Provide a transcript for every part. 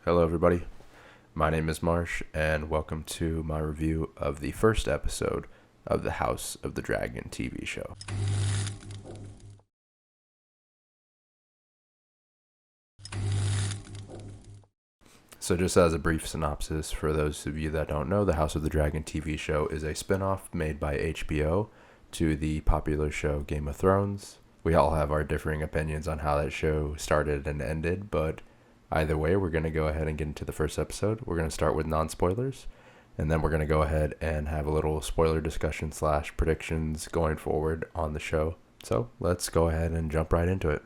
Hello, everybody. My name is Marsh, and welcome to my review of the first episode of the House of the Dragon TV show. So just as a brief synopsis, for those of you that don't know, the House of the Dragon TV show is a spin-off made by HBO to the popular show Game of Thrones. We all have our differing opinions on how that show started and ended, but either way, we're going to go ahead and get into the first episode. We're going to start with non-spoilers, and then we're going to go ahead and have a little spoiler discussion / predictions going forward on the show. So let's go ahead and jump right into it.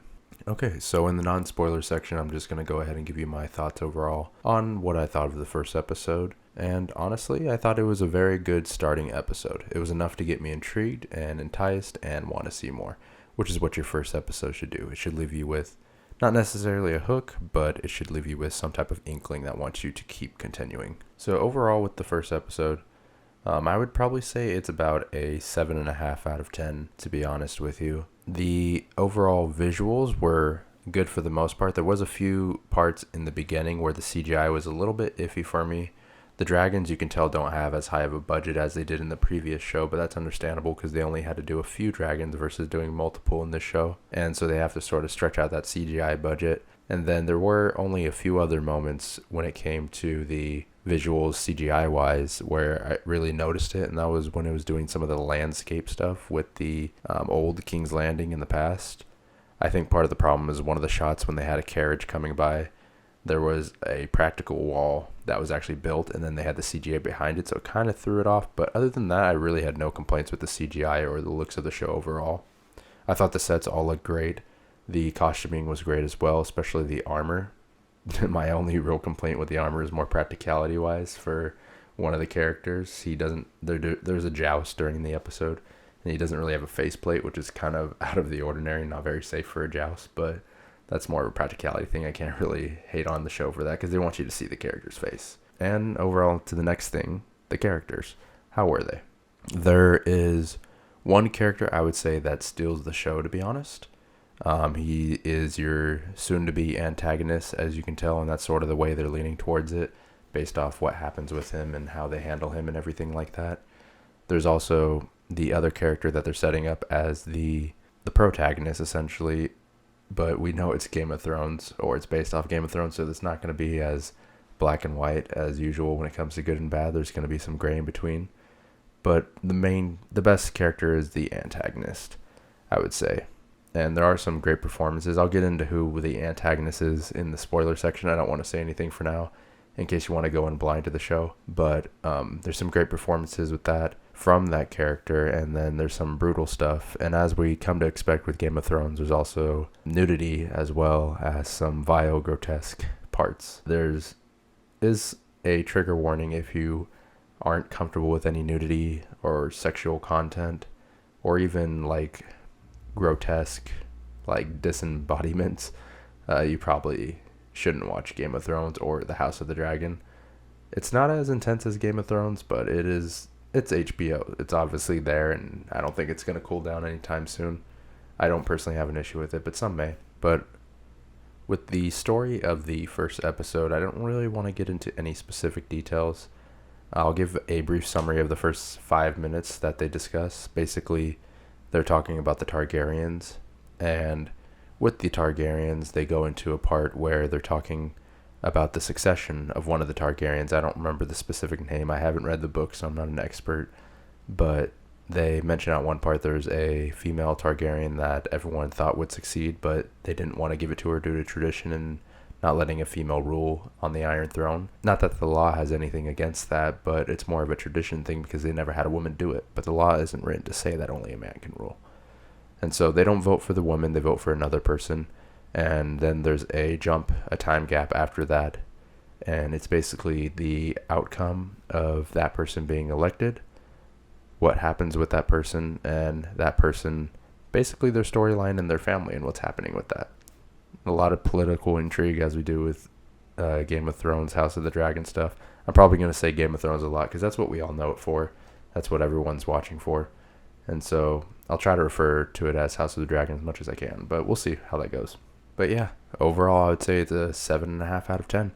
Okay, so in the non-spoiler section, I'm just going to go ahead and give you my thoughts overall on what I thought of the first episode. And honestly, I thought it was a very good starting episode. It was enough to get me intrigued and enticed and want to see more, which is what your first episode should do. It should leave you with not necessarily a hook, but it should leave you with some type of inkling that wants you to keep continuing. So overall, with the first episode, I would probably say it's about a 7.5 out of 10, to be honest with you. The overall visuals were good for the most part. There was a few parts in the beginning where the CGI was a little bit iffy for me. The dragons, you can tell, don't have as high of a budget as they did in the previous show, but that's understandable because they only had to do a few dragons versus doing multiple in this show. And so they have to sort of stretch out that CGI budget. And then there were only a few other moments when it came to the visuals CGI-wise where I really noticed it, and that was when it was doing some of the landscape stuff with the old King's Landing in the past. I think part of the problem is one of the shots when they had a carriage coming by, there was a practical wall that was actually built, and then they had the CGI behind it, so it kind of threw it off. But other than that, I really had no complaints with the CGI or the looks of the show overall. I thought the sets all looked great. The costuming was great as well, especially the armor. My only real complaint with the armor is more practicality-wise for one of the characters. There's a joust during the episode, and he doesn't really have a faceplate, which is kind of out of the ordinary, not very safe for a joust, but that's more of a practicality thing. I can't really hate on the show for that because they want you to see the character's face. And overall, to the next thing, the characters. How were they? There is one character I would say that steals the show, to be honest. He is your soon-to-be antagonist, as you can tell, and that's sort of the way they're leaning towards it, based off what happens with him and how they handle him and everything like that. There's also the other character that they're setting up as the protagonist, essentially, but we know it's Game of Thrones, or it's based off Game of Thrones, so it's not going to be as black and white as usual when it comes to good and bad. There's going to be some gray in between. But the best character is the antagonist, I would say. And there are some great performances. I'll get into who the antagonist is in the spoiler section. I don't want to say anything for now, in case you want to go in blind to the show. But there's some great performances with that from that character, and then there's some brutal stuff. And as we come to expect with Game of Thrones, there's also nudity as well as some vile, grotesque parts. There's a trigger warning if you aren't comfortable with any nudity or sexual content, or even like grotesque like disembodiments. You probably shouldn't watch Game of Thrones or The House of the Dragon. It's not as intense as Game of Thrones, but it's HBO. It's obviously there, and I don't think it's going to cool down anytime soon. I don't personally have an issue with it, but some may. But with the story of the first episode, I don't really want to get into any specific details. I'll give a brief summary of the first 5 minutes that they discuss. Basically, they're talking about the Targaryens, and with the Targaryens, they go into a part where they're talking about the succession of one of the Targaryens. I don't remember the specific name. I haven't read the book, so I'm not an expert, but they mention at one part there's a female Targaryen that everyone thought would succeed, but they didn't want to give it to her due to tradition and not letting a female rule on the Iron Throne. Not that the law has anything against that, but it's more of a tradition thing because they never had a woman do it. But the law isn't written to say that only a man can rule. And so they don't vote for the woman, they vote for another person. And then there's a time gap after that. And it's basically the outcome of that person being elected, what happens with that person, and that person, basically their storyline and their family and what's happening with that. A lot of political intrigue as we do with Game of Thrones, House of the Dragon stuff. I'm probably going to say Game of Thrones a lot because that's what we all know it for. That's what everyone's watching for. And so I'll try to refer to it as House of the Dragon as much as I can, but we'll see how that goes. But yeah, overall I would say it's a 7.5 out of 10.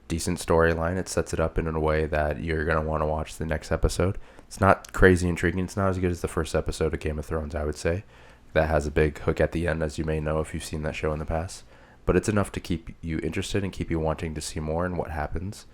Decent storyline. It sets it up in a way that you're going to want to watch the next episode. It's not crazy intriguing. It's not as good as the first episode of Game of Thrones, I would say. That has a big hook at the end, as you may know if you've seen that show in the past. But it's enough to keep you interested and keep you wanting to see more and what happens.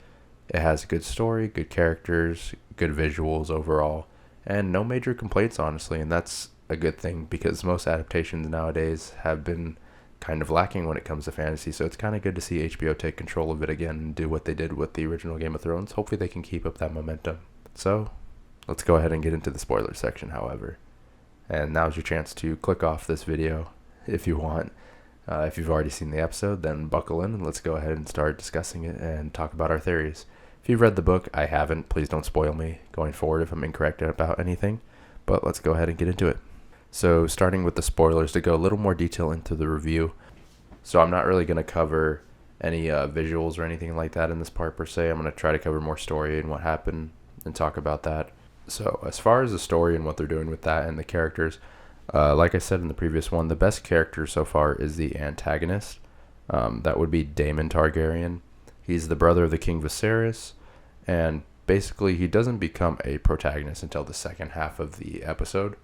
It has a good story, good characters, good visuals overall, and no major complaints, honestly. And that's a good thing because most adaptations nowadays have been kind of lacking when it comes to fantasy. So it's kind of good to see HBO take control of it again and do what they did with the original Game of Thrones. Hopefully they can keep up that momentum. So let's go ahead and get into the spoiler section, however. And now's your chance to click off this video if you want. If you've already seen the episode, then buckle in and let's go ahead and start discussing it and talk about our theories. If you've read the book, I haven't. Please don't spoil me going forward if I'm incorrect about anything. But let's go ahead and get into it. So starting with the spoilers, to go a little more detail into the review. So I'm not really going to cover any visuals or anything like that in this part per se. I'm going to try to cover more story and what happened and talk about that. So as far as the story and what they're doing with that and the characters, like I said in the previous one, the best character so far is the antagonist. That would be Daemon Targaryen. He's the brother of the King Viserys, and basically he doesn't become a protagonist until the second half of the episode.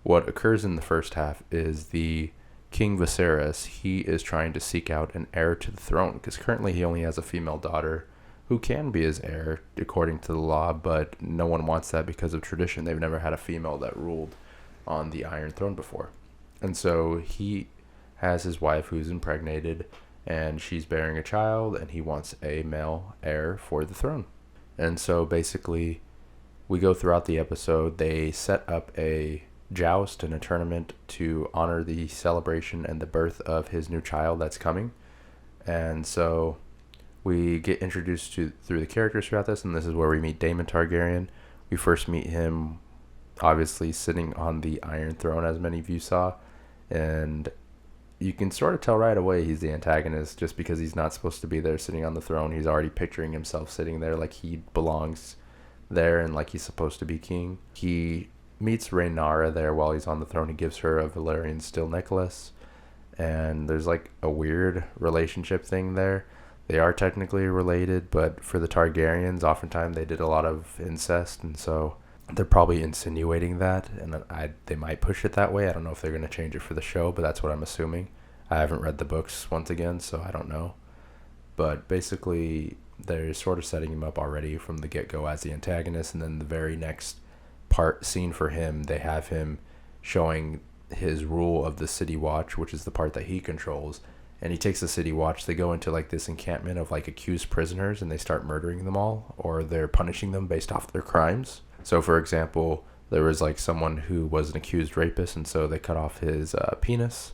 What occurs in the first half is the King Viserys, he is trying to seek out an heir to the throne, because currently he only has a female daughter who can be his heir according to the law, but no one wants that because of tradition. They've never had a female that ruled on the Iron Throne before. And so he has his wife who's impregnated and she's bearing a child, and he wants a male heir for the throne. And so basically we go throughout the episode. They set up a joust and a tournament to honor the celebration and the birth of his new child that's coming. And so we get introduced to through the characters throughout this, and this is where we meet Daemon Targaryen. We first meet him obviously sitting on the Iron Throne, as many of you saw, and you can sort of tell right away he's the antagonist just because he's not supposed to be there sitting on the throne. He's already picturing himself sitting there like he belongs there and like he's supposed to be king. He meets Rhaenyra there while he's on the throne. He gives her a Valyrian steel necklace, and there's like a weird relationship thing there. They are technically related, but for the Targaryens, oftentimes they did a lot of incest, and so they're probably insinuating that, and they might push it that way. I don't know if they're going to change it for the show, but that's what I'm assuming. I haven't read the books once again, so I don't know. But basically, they're sort of setting him up already from the get-go as the antagonist, and then the very next scene for him, they have him showing his rule of the City Watch, which is the part that he controls. And he takes the City Watch. They go into like this encampment of like accused prisoners, and they start murdering them all, or they're punishing them based off their crimes. So for example, there was like someone who was an accused rapist, and so they cut off his penis.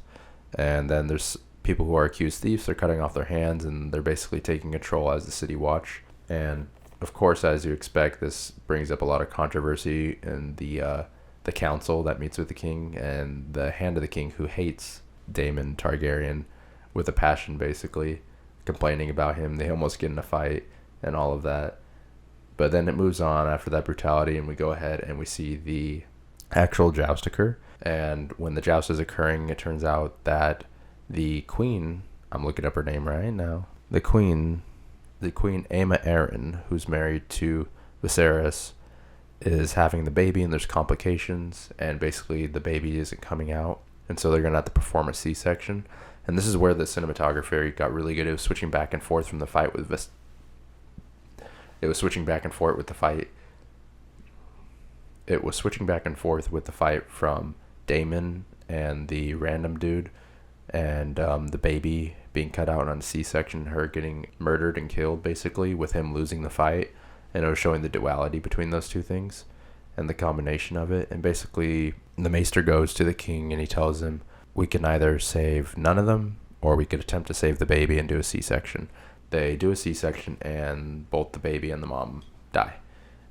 And then there's people who are accused thieves. They're cutting off their hands, and they're basically taking control as the City Watch. And of course, as you expect, this brings up a lot of controversy in the council that meets with the king, and the Hand of the King, who hates Daemon Targaryen with a passion, basically complaining about him. They almost get in a fight and all of that. But then it moves on after that brutality, and we go ahead and we see the actual joust occur. And when the joust is occurring, it turns out that the queen, I'm looking up her name right now, the queen Aemma Arryn, who's married to Viserys, is having the baby, and there's complications, and basically the baby isn't coming out, and so they're going to have to perform a C-section. And this is where the cinematography got really good. It was switching back and forth from the fight with It was switching back and forth with the fight from Daemon and the random dude, and the baby being cut out on a C-section, her getting murdered and killed, basically, with him losing the fight. And it was showing the duality between those two things and the combination of it. And basically, the maester goes to the king and he tells him, we can either save none of them, or we could attempt to save the baby and do a C-section. They do a C-section, and both the baby and the mom die.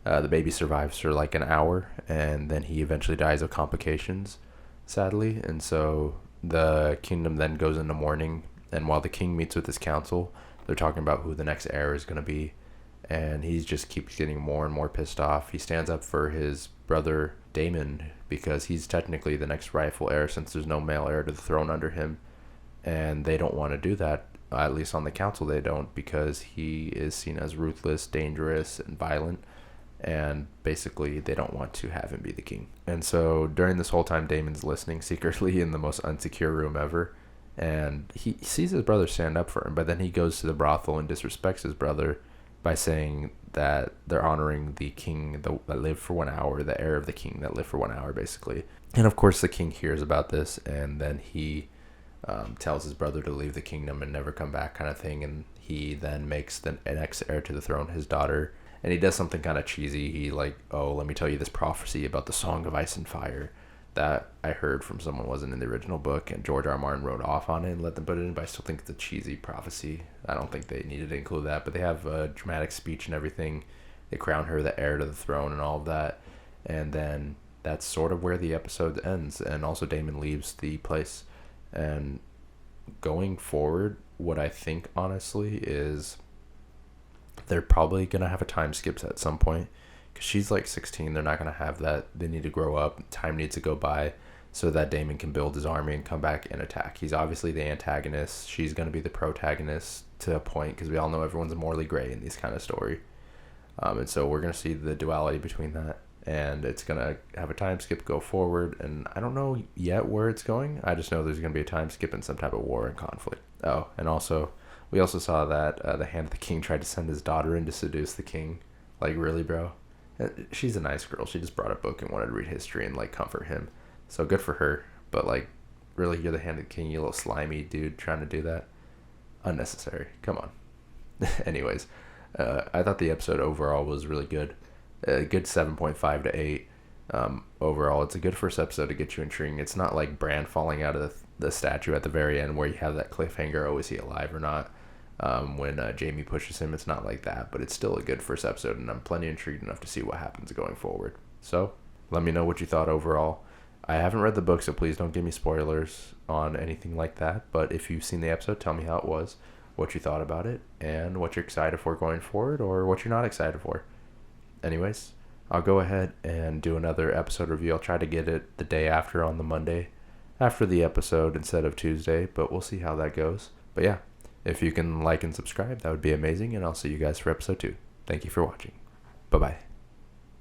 The baby survives for like an hour, and then he eventually dies of complications, sadly. And so the kingdom then goes into mourning, and while the king meets with his council, they're talking about who the next heir is going to be, and he just keeps getting more and more pissed off. He stands up for his brother Daemon, because he's technically the next rightful heir, since there's no male heir to the throne under him, and they don't want to do that. At least on the council they don't, because he is seen as ruthless, dangerous, and violent, and basically they don't want to have him be the king. And so during this whole time, Daemon's listening secretly in the most unsecure room ever, and he sees his brother stand up for him, but then he goes to the brothel and disrespects his brother by saying that they're honoring the king that lived for 1 hour, the heir of the king that lived for 1 hour, basically. And of course the king hears about this, and then he tells his brother to leave the kingdom and never come back, kind of thing. And he then makes the next heir to the throne his daughter, and he does something kind of cheesy. He like, oh, let me tell you this prophecy about the Song of Ice and Fire that I heard from someone wasn't in the original book, and George R. R. Martin wrote off on it and let them put it in, but I still think it's a cheesy prophecy. I don't think they needed to include that, but they have a dramatic speech and everything. They crown her the heir to the throne and all of that, and then that's sort of where the episode ends, and also Daemon leaves the place. And going forward, what I think, honestly, is they're probably going to have a time skip at some point, because she's like 16. They're not going to have that. They need to grow up. Time needs to go by so that Daemon can build his army and come back and attack. He's obviously the antagonist. She's going to be the protagonist to a point, because we all know everyone's morally gray in these kind of story. And so we're going to see the duality between that, and it's going to have a time skip go forward, and I don't know yet where it's going. I just know there's going to be a time skip and some type of war and conflict. Oh, and also, we also saw that the Hand of the King tried to send his daughter in to seduce the king. Like, really, bro? She's a nice girl. She just brought a book and wanted to read history and, like, comfort him. So good for her. But, like, really, you're the Hand of the King, you little slimy dude trying to do that? Unnecessary. Come on. Anyways, I thought the episode overall was really good. A good 7.5 to 8. Overall, it's a good first episode to get you intrigued. It's not like Bran falling out of the statue at the very end where you have that cliffhanger, oh, is he alive or not? When Jaime pushes him, it's not like that, but it's still a good first episode, and I'm plenty intrigued enough to see what happens going forward. So, let me know what you thought overall. I haven't read the book, so please don't give me spoilers on anything like that, but if you've seen the episode, tell me how it was, what you thought about it, and what you're excited for going forward, or what you're not excited for. Anyways, I'll go ahead and do another episode review. I'll try to get it the day after, on the Monday after the episode instead of Tuesday, but we'll see how that goes. But yeah, if you can like and subscribe, that would be amazing, and I'll see you guys for episode 2. Thank you for watching. Bye-bye.